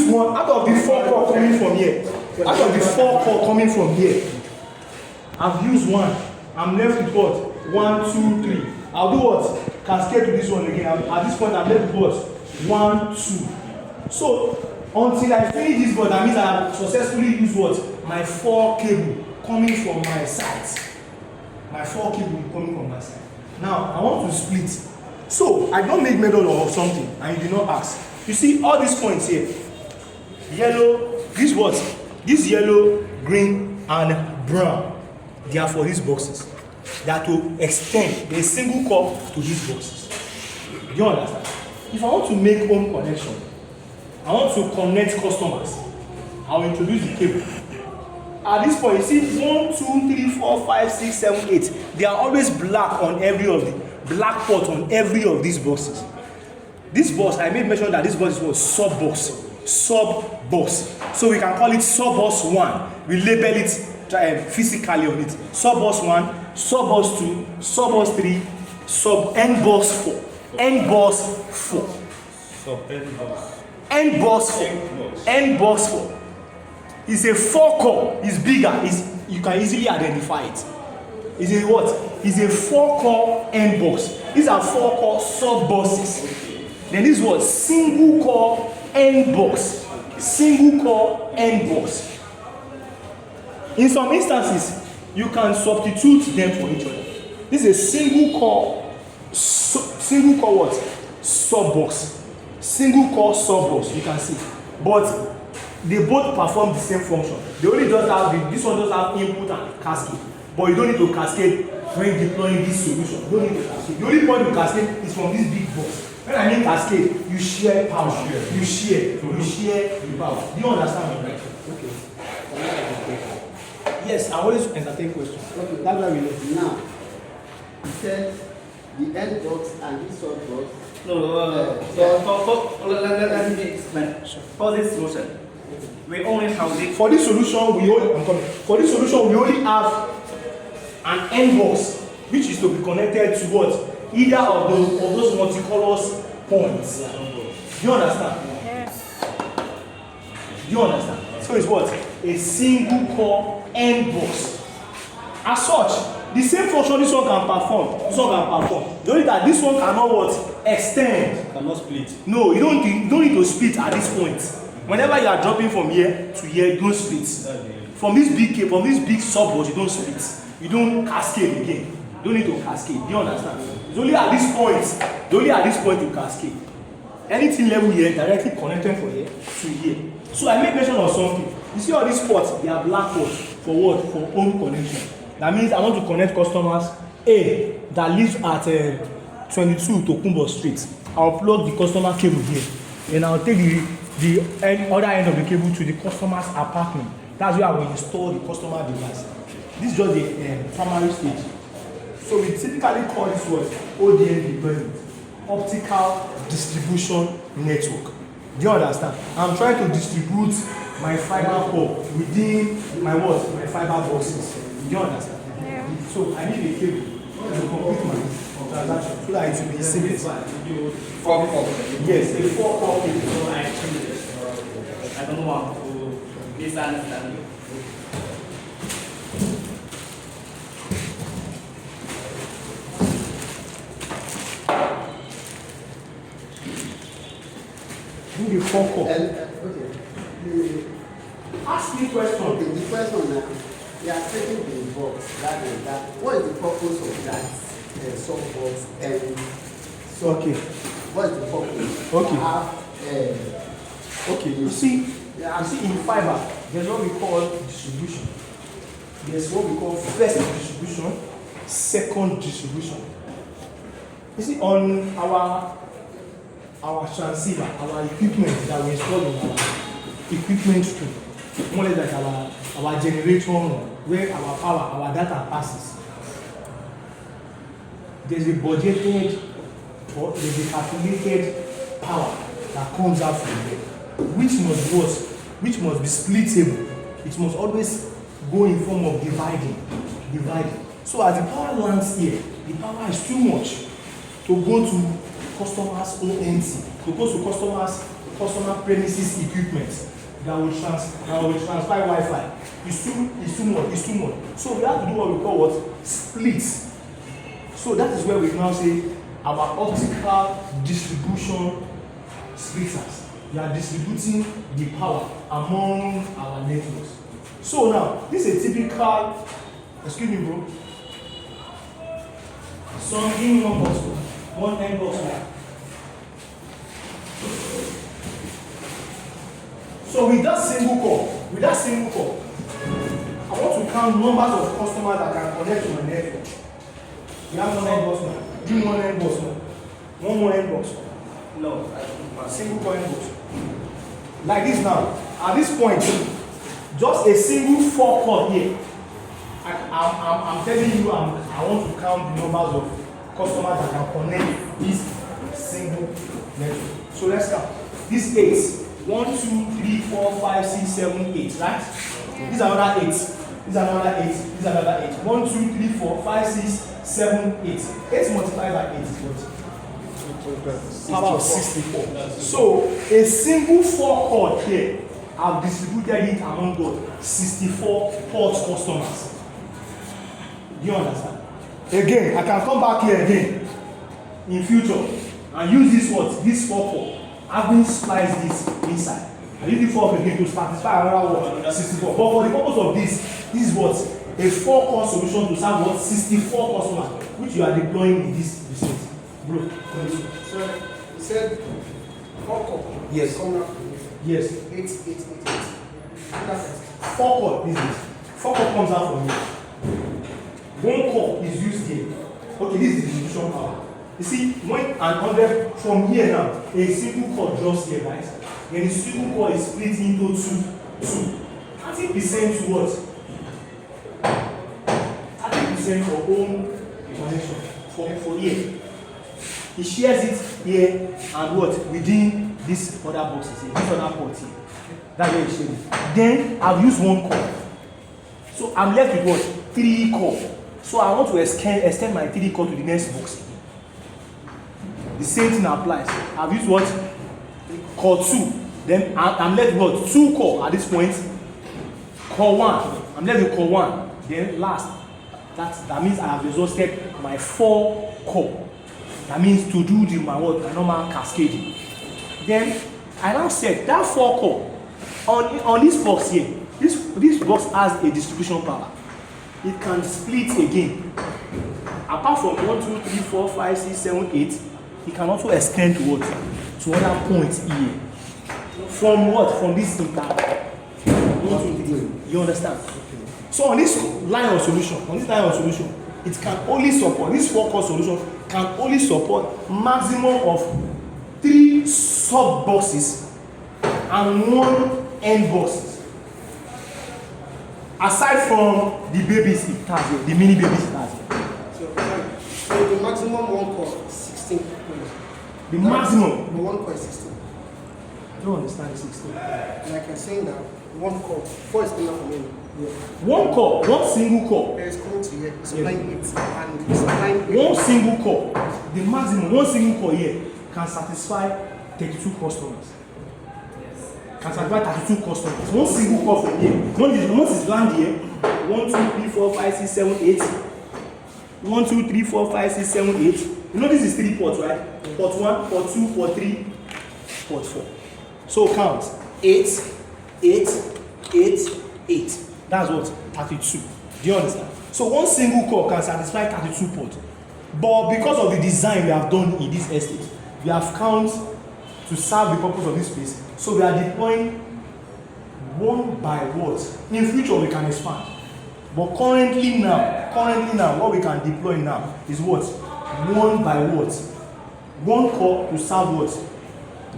one out of the 4 core coming from here. Out of the 4 core coming from here, I've used one. I'm left with what? 1, 2, 3. I'll do what? Cascade to this one again. At this point, I'm left with what? 1, 2. So until I finish this board, that means I have successfully used what? My 4 cable coming from my sides. My 4 cable coming from my side. Now I want to split. So I don't make metal or something, and you did not ask. You see all these points here. Yellow. This what? This yellow, green, and brown. They are for these boxes. That will extend a single core to these boxes. Do you understand? If I want to make home connection, I want to connect customers, I'll introduce the cable. At this point, you see 1, 2, 3, 4, 5, 6, 7, 8. They are always black on every of the black pot on every of these boxes. This box, I made mention that this box is what? Sub box. Sub box. So we can call it sub box 1. We label it physically on it. Sub box 1, sub box 2, sub box 3, sub end box 4. End box 4. Sub end box. End box 4. End box 4. It's a 4 core. It's bigger. You can easily identify it. It's a what? It's a 4 core end box. These are 4 core sub boxes. Then this is what? Single core end box. Single core end box. In some instances, you can substitute them for each other. This is a single core what? Sub box. Single core sub box. You can see, but they both perform the same function. They only just have this one does have input and cascade, but you don't need to cascade when deploying this solution. You don't need to cascade. The only point you cascade is from this big box. When I mean cascade, you share power. You share the power. Do you understand me, right? Okay. Yes, I always entertain questions. Okay. That's why we know. Now, you said the end box and this sub box. No, let me explain. For this solution, we only have the. For this solution, we only have an end box, which is to be connected to what? Either of those multicolor points. Do you understand? Yes. Do you understand? So it's what? A single core end box. As such, the same function this one can perform. This one can perform. The only that this one cannot what? Extend. Cannot split. No, you don't need to split at this point. Whenever you are dropping from here to here, you don't split. From this big sub box, you don't split. You don't cascade again. You don't need to cascade. Do you understand? It's only at this point you cascade. Anything level here directly connected from here to here. So I make mention of something. You see all these ports, they are black ports for what? For home connection. That means I want to connect customers A that lives at 22 Tokumbo Street. I'll plug the customer cable here. Then I'll take the other end of the cable to the customer's apartment. That's where I will install the customer device. This is just the primary stage. So we typically call this what? ODN deployment. Optical Distribution Network. Do you understand? I'm trying to distribute my fiber core within my what? My fiber boxes. Do you understand? Yeah. So I need a cable to complete my transaction so that it will be seamless. 4 core. Yes, a 4 core cable. So I don't want to misunderstand you. Do the 4 core. Okay. Ask me question. Okay, the question now, you are taking the box, that. What is the purpose of that sub box and So okay. what is the purpose? Okay. You have, Okay, you see in fiber, there's what we call distribution. There's what we call first distribution, second distribution. You see, on our transceiver, our equipment that we install in our equipment stream, more or less like our generator where our power, our data passes. There's a budgeted or there's a calculated power that comes out from there, which must be splittable. It must always go in form of dividing. So as the power lands here, the power is too much to go to customers' ONT, to go to customers' customer premises equipment that will transfer Wi-Fi. It's too much. So we have to do what we call what? Split. So that is where we now say our optical distribution splitters. We are distributing the power among our networks. So now, this is a typical, excuse me bro, some in one box, one end box now. So with that single call, I want to count numbers of customers that can connect to my network. We have one end box now. Do one end box now. One more end box. No, single call end box. Like this now. At this point, just a single 4 cord here. I'm telling you, I want to count the numbers of customers that can connect this single network. So let's count. This 8. 1, 2, 3, 4, 5, 6, 7, 8, right? These are another 8. These are another 8. These are another 8. 1, 2, 3, 4, 5, 6, 7, 8. 8 multiplied by 8 is what? Power of 64. So a single 4 cord here, I've distributed it among what? 64 port customers. Do you understand? Again, I can come back here again in future and use this what? This 4 cord. I've been spliced this inside. I use the 4 again to satisfy another what? 64. But for the purpose of this is what? A 4 core solution to serve what? 64 customers, which you are deploying in this vicinity. Bro, so you said 4 core. Yes. Yes. 8. 4 core is this. 4 core comes out from here. 1 core is used here. Okay, this is the distribution power. You see, when an 100 from here now, a single core drops here, right? Then the single core is split into 2. 30% to what? 30% for own connection for here. He shares it here and what? Within this other boxes here, this other port here. That's where he shares it. Then I've used 1 core. So I'm left with what? 3 core. So I want to extend my 3 core to the next box. The same thing applies. I've used what? Core 2. Then I'm left with what? 2 core at this point. Core 1. I'm left with core 1. Then last. That means I have exhausted my 4 core. That means to do my normal cascading. Then I now said that 4 core on this box here. This box has a distribution power. It can split again. Apart from 1, 2, 3, 4, 5, 6, 7, 8. It can also extend to what? To other points here. From what? From this interval. You understand? Okay. So on this line of solution, it can only support, this 4 core solution can only support maximum of 3 sub boxes and 1 end boxes. Aside from the babies it has here, the mini babies it has here. So the maximum 1 core is 16. The maximum. The 1 core is 16. I don't understand the 16. Like I'm saying that 1 core, 4 is enough for me. Yeah. 1 core, 1 single core. There is coming to here, it's supplying 8 and it's supplying 8. 1 single core, the maximum, 1 single core here can satisfy 32 customers. Yes. Can satisfy 32 customers. 1 single core from here. Once it's land here, 1, 2, 3, 4, 5, 6, 7, 8. 1, 2, 3, 4, 5, 6, 7, 8. You know this is 3 ports, right? Port 1, port 2, port 3, port 4. So count 8, 8, 8, 8. That's what? 32. Do you understand? So 1 single core can satisfy 32 ports. But because of the design we have done in this estate, we have count to serve the purpose of this space. So we are deploying 1 by what? In future we can expand. But currently now, what we can deploy now is what? 1 by what? 1 core to serve what?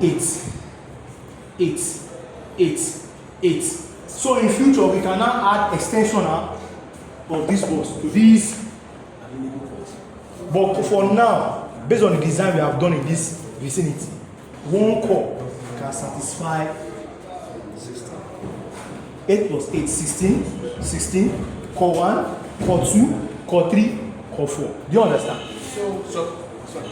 8. 8. 8. 8. So in future we can now add extension of this box to these available ports. But for now, based on the design we have done in this vicinity, 1 core can satisfy 16. 8 plus 8, 16. 16. Core 1, core 2, core 3, core 4. Do you understand? So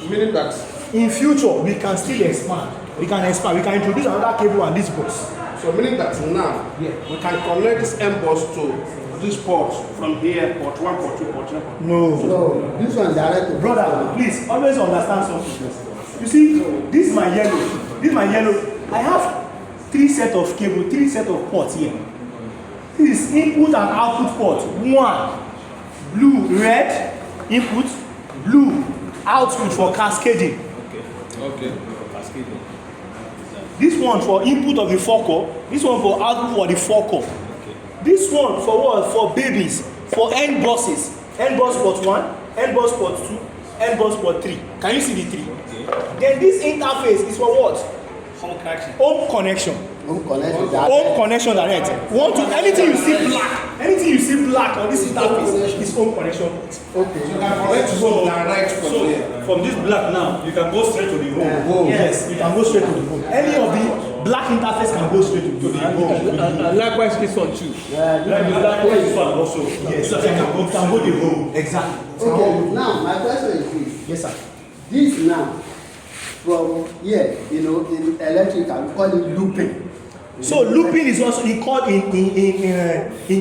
meaning that in future we can still expand we can expand, we can introduce another cable and this box. So meaning that now we can connect this M bus to this port from here, port 1, port 2, port 3, port 4. No, this one direct to brother, please always understand something. You see, this is my yellow. This is my yellow. I have 3 sets of cable, 3 sets of ports here. This is input and output port. 1, blue, red, input, blue, output for cascading. Okay. Cascading. This one for input of the 4-core. This one for output for the 4-core. This one for what? For babies, for N buses. N bus port 1, N bus port 2, N bus port 3. Can you see the 3? Okay. Then this interface is for what? Home connection. Home connection. home connection. Home connection direct. Want to anything you see black, anything you see black on this interface is home connection. Okay. So you can connect to home direct from here. From this black now, you can go straight to the home. Yes, you can go straight to the home. Any of the black interface can go straight to the home. Likewise, this one too. Likewise, this one also. Yes, so you can go to the home. Exactly. Okay. Now my question is this. Yes, sir. This now, from here, you know, in electrical, we call it looping. So looping is also called in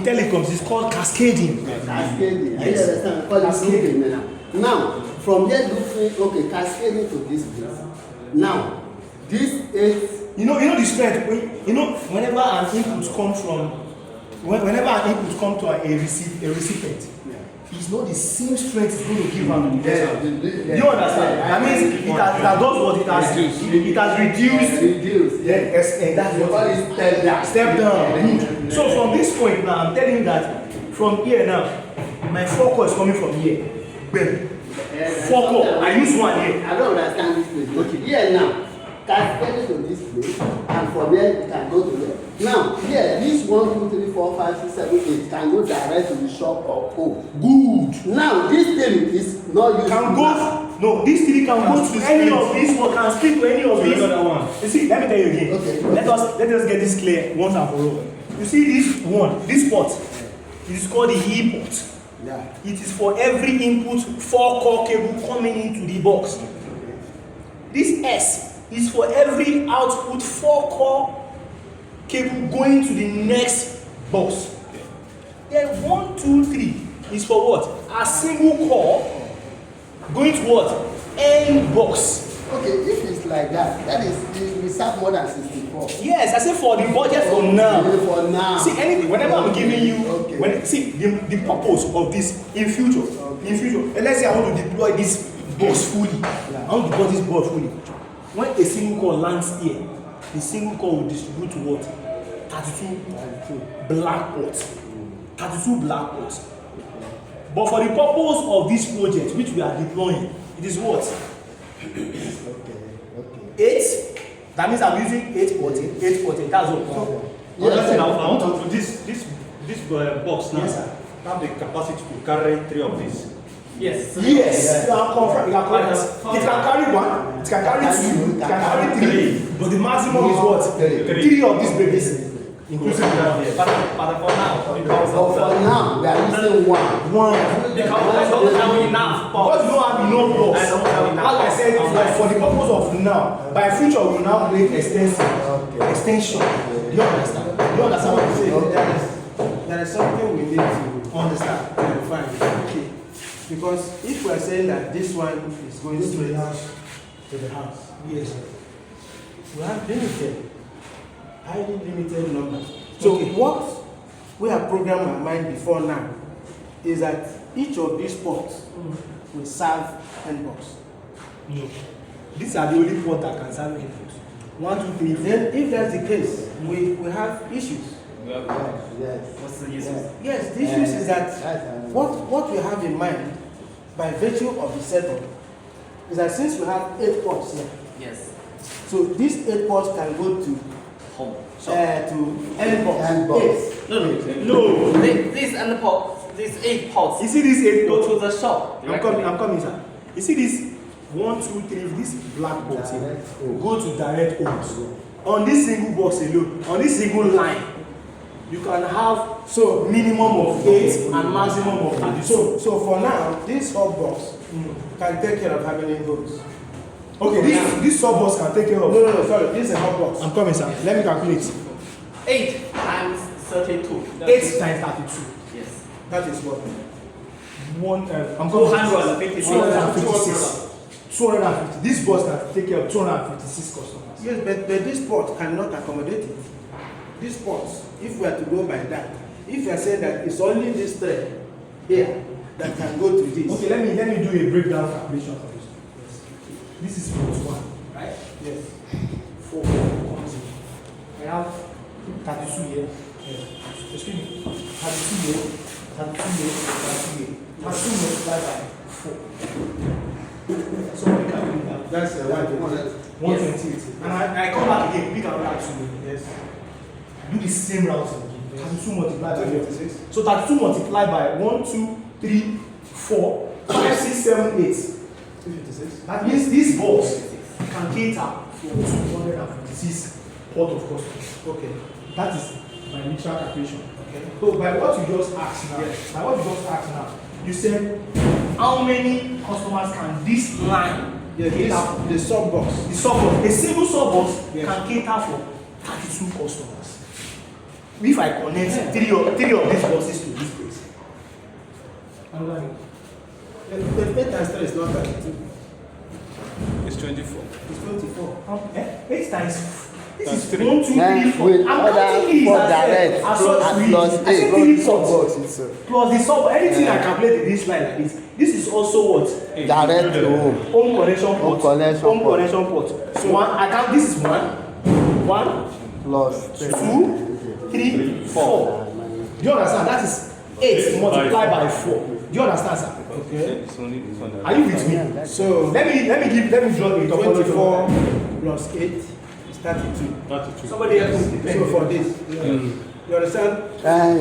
telecoms. It's called cascading. Cascading. Yes. You understand? We call it looping now. Now, from here looping, okay, cascading to this place. Now, this is. You know the strength. Whenever an input comes from, whenever an input comes to a recipient, it's not the same strength it's going to give out to the person. You understand? That means it has done what it has reduced. Then that's what it is. Step down. Good. So from this point now, I'm telling you that from here now, my 4-core is coming from here. Boom. 4-core. I use one here. I don't understand this place. Okay. Here now, cascading to this place, and from there you can go to there. Now, here, this 1, 2, 3, 4, 5, 6, 7, 8 can go direct to the shop or home. Good. Now, this thing is not used Can go. No, these 3 can go to any of these one. Can speak to any of these. You see, let me tell you again. Okay. Let us get this clear once and for all. You see this one, this port, it is called the E port. Yeah. It is for every input 4-core cable coming into the box. This S is for every output 4-core cable going to the next box. Then 1, 2, 3 is for what? A single core going to what? N box. Okay, if it's like that, that is, we serve more than 64. Yes, I said for the budget for now. For now. See, anything, whenever I'm giving you, Okay. see, the purpose of this in future, and let's say I want to deploy this box fully. I want to deploy this box fully. When a single core lands here, the single core will distribute to what? 32 black ports. 32 black ports. But for the purpose of this project, which we are deploying, it is what? 8. That means I'm using 8 ports. 8 ports. That's all. Yes, I want to put this box now. Yes, sir. Have the capacity to carry 3 of these. Yes. Yes, you are correct. It can carry 1, it can carry 2, it can carry 3, but the maximum is what? 3 of these babies. Inclusive But for now, because But for now, we are using one. one. because I don't have enough Because you don't have enough box. I don't have enough. Like I said, it's like for the purpose of now. By future, we will now make extension. Do you understand? Do you understand what I'm saying? There is something we need to Understand? clarify. Okay. Because if we are saying that this one is going straight To the house. yes, we have highly limited numbers. So what we have programmed our mind before now is that each of these ports will serve N box. No. These are the only port that can serve input. 1, 2, 3, 4. Then if that's the case, we have issues. What's the use? Yes, the issues is that what we have in mind by virtue of the setup is that since we have 8 ports here, Yes. so these 8 ports can go to Home. to N box. N box. No. This and the port, these 8 ports. You see these 8 Go ports? to the shop. I'm coming, sir. You see this 1, 2, 3, this black box here, go to direct homes. On this single box alone, on this single line, you can have minimum of 8 and maximum of 32. So for now, this hub box can take care of how many homes? Okay, this sub box can take care of. No, sorry. This is a hot box. I'm coming, sir. Let me calculate. 8 times 32. 8 times 32. Yes. That is what? I'm coming. 256. 250. This box can take care of 256 customers. Yes, but this port cannot accommodate it. This port, if we are to go by that, if you are saying that it's only this thread here that can go to this. Okay, let me do a breakdown calculation for this. Yes. This is port 1, right? Yes. 4 comes in. I have 32 here. Yes. Excuse me. 32 here. 32 here. 32 here. 32 multiplied by 4. So we calculate that. That's 128. And I come back again, pick another 2. Yes. Do the same route again. 32 multiplied by 56. So 32 multiplied by 1, 2, 3, 4, 5, 6, 7, 8. 256. That means this box can cater for 256 port of customers. okay. That is my literal calculation. Okay. So by what you just asked now, you said how many customers can this line cater for? The sub box. The sub box, a single sub box Yes. can cater for 32 customers. If I connect three of these boxes to this place. The 8 times 3 is not 32. It's 24. It's 24. 8 times. This is 1, 2, 3, 4. With I'm other counting these 4 as direct plus 8 plus the sub. Anything I calculate in this line like this. This is also what? direct to home. Home connection port. Home connection Home port. connection port. So one, I count. This is 1, plus 2, 3, 4. Do you understand? That is 8 multiplied by 4. Do you understand, sir? Okay. Are you with me? So Let me draw a topology. 24 plus 8 is 32. Somebody else will depend. So for this, you understand?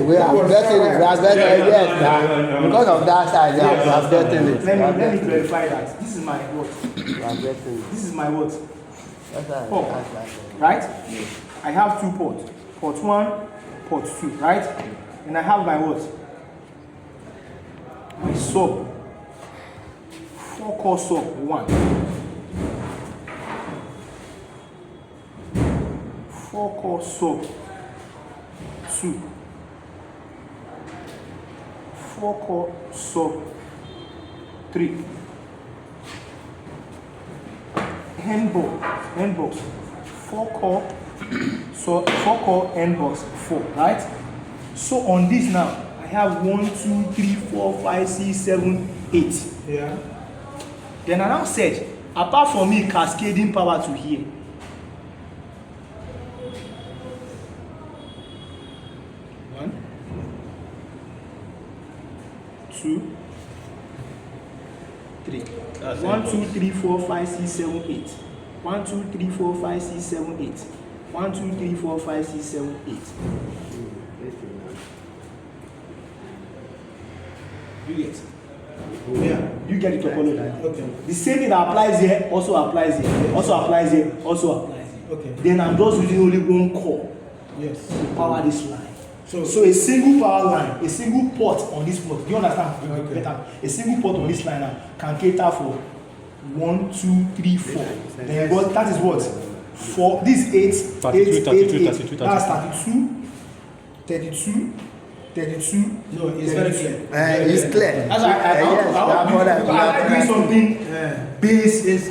We are getting it. Yes, because of that side, we are getting it. Let me clarify that. This is my what? We are getting it. This is my what? That's right. Port. Right? I have 2 ports. Port 1, port 2, right? And I have my what? My sub. 4 core sub 1. 4 core sub 2. 4 core sub 3. N box 4 core. So 4 core N box 4, right? So on this now, I have 1, 2, 3, 4, 5, 6, 7, 8. Yeah. Then I now said, apart from me cascading power to here, one, 2, 3. 1, 2, 3, 4, 5, 6, 7, 8. 1, 2, 3, 4, 5, 6, 7, 8. 1, 2, 3, 4, 5, 6, 7, 8. You get? Yeah. You get the topology. Okay. The same thing that applies here also applies here. Also applies here. Also applies here. Okay. Then I'm just using only one core Yes. to power this line. So So a single power line, a single port on this port. Do you understand? Okay. Better. A single port on this line now can cater for 1, 2, 3, 4. Then what? That is what? 4. This 8. 32, 8, 32, 8, 32, 32. That's 32. 32. 32. no, it's very clear. It's clear. That's why I doing something base It's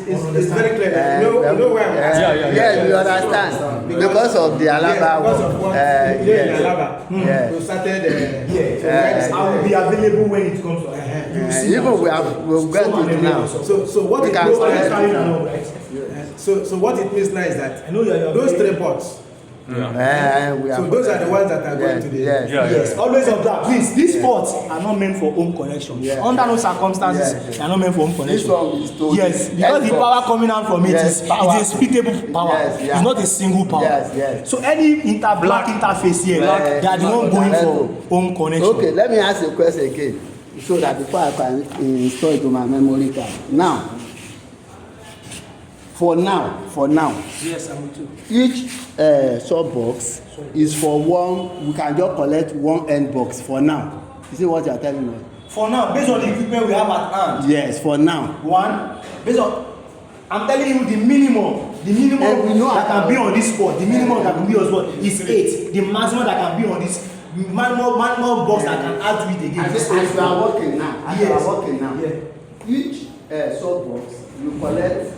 very clear. You know where I'm at. Yes, we understand. Because of the Alaba Because of what yes. Alaba. Yeah. We started I will be available when it comes to Even we'll get it now. So what We it can means start so what it means now is that I know you're those 3 ports. We So those are the ones that are going to the Yes, always observe. Please, these ports are not meant for home connection. Yeah. Under no circumstances, they are not meant for home connection. This one is to Yes, the because the Xbox. power coming out from it Yes, is power. a splittable power. Yes, yeah. It's not a single power. Yes. So any black interface here, Yeah. they are the one going for home connection. Okay, let me ask you a question again, so that before I can install it to my memory card. Now, for now, Yes, I'm with you. each sub box is for one. We can just collect one end box for now. You see what you are telling us? For now, based on the equipment we have at hand, Yes, for now. one, based on I'm telling you the minimum And we know that can about- be on this port, the minimum that can be on this port is 8. The maximum that can be on this manual box that can add to it again As is you 8. are working now, as you Yes. are working now, Yeah. each sub box you collect,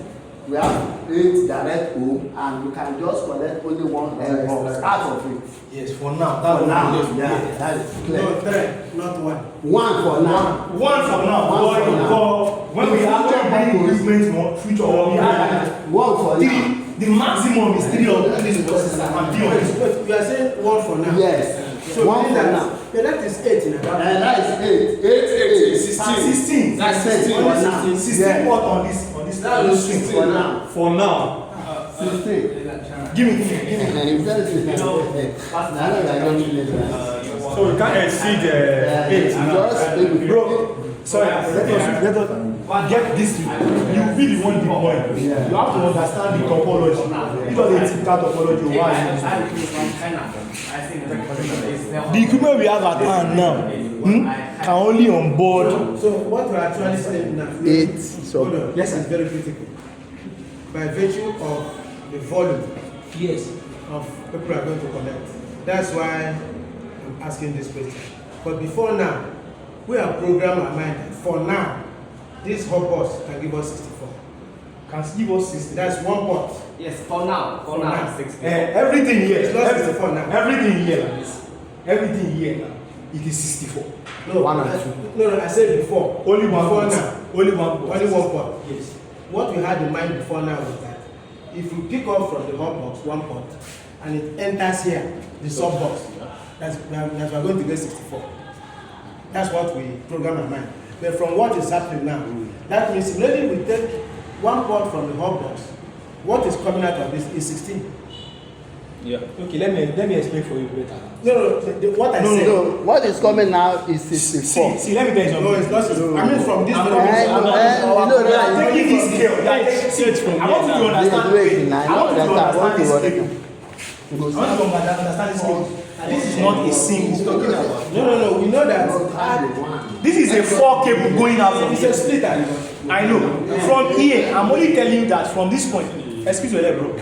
we have 8 direct home, and you can just collect only one box out of it. Yes, for now. For now, Yes, yeah, that is clear. No, 3, not 1. One for now. One for now. One for now. For when we actually bring equipment more future, we have One for now. 3. The maximum is 3 of these boxes that can be on this. Wait, you are saying 1 for now? Yes. So One meaning for that, now. yeah, that is 8 in a And that is 8. 8. 16. That's 16 for now. 16 Yeah. port on this That is string. 16 for now. For now. 16. Give me. So we can't exceed 8. Bro, sorry, let us get this. You really want the point. You have to understand the topology. Because it's that topology. Why? The equipment we have at hand now can only on board. So what we are actually saying now, 8. hold on, yes, it's very critical. By virtue of the volume of people who are going to connect. That's why I'm asking this question. But before now, we have programmed our mind that for now, this hot bus can give us 64. Can give us 60. That's one port. Yes, for now. For now. 60. Everything here. It's not 64 now. Everything here like this. Everything here now. It is 64. No, One and no, I said before. Only one before port. now. Only one port. Only one port. Yes. What we had in mind before now was that if you pick up from the hot box one port and it enters here, the sub box, that's we're going to get 64. That's what we program our mind. But from what is happening now, that means immediately we take one port from the hot box, what is coming out of this is 16. Yeah. Okay, let me explain for you better. No, what I said. No, what is coming now is 64. See, let me tell you something. No, it's not 64. I mean from this. I'm taking this scale. I want you to understand. I want you to understand this scale. I want you to understand this scale. This is not a single. No. We know that. This is a 4 cable going out from It's a here. splitter. I know. From here, I'm only telling you that from this point. Excuse me, bro.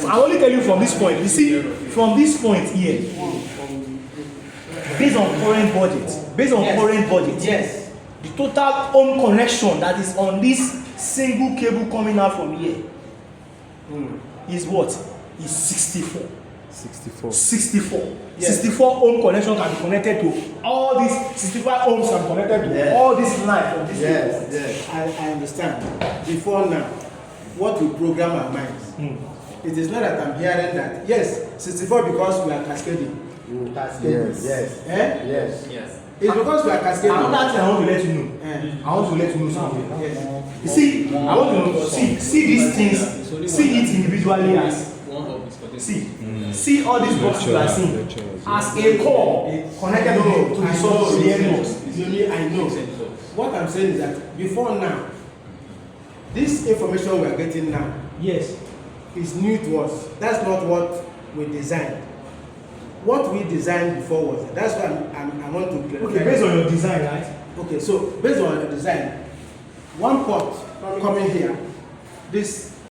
I'm only telling you from this point. You see, from this point here, based on current budget, Yes. the total home connection that is on this single cable coming out from here is what? Is 64. 64. Yes. 64 home connection can be connected to all these 65 homes can be connected to all this line from this Yes. I understand. Before now, what we program our minds, it is not that I'm hearing that, yes, 64 because we are cascading. Yes. Eh? Yes. Yes. It's because we are cascading. Another thing I want to let you know. I want to let you know something. You see, I want to see these things, see it individually as see all these boxes you are seeing as a core connected to the source of the end box. I know. What I'm saying is that before now, this information we are getting now Yes. is new to us. That's not what we designed. What we designed before was that's why I want to clarify. Okay, based on your design, right? Okay, so based on the design, one port coming here, this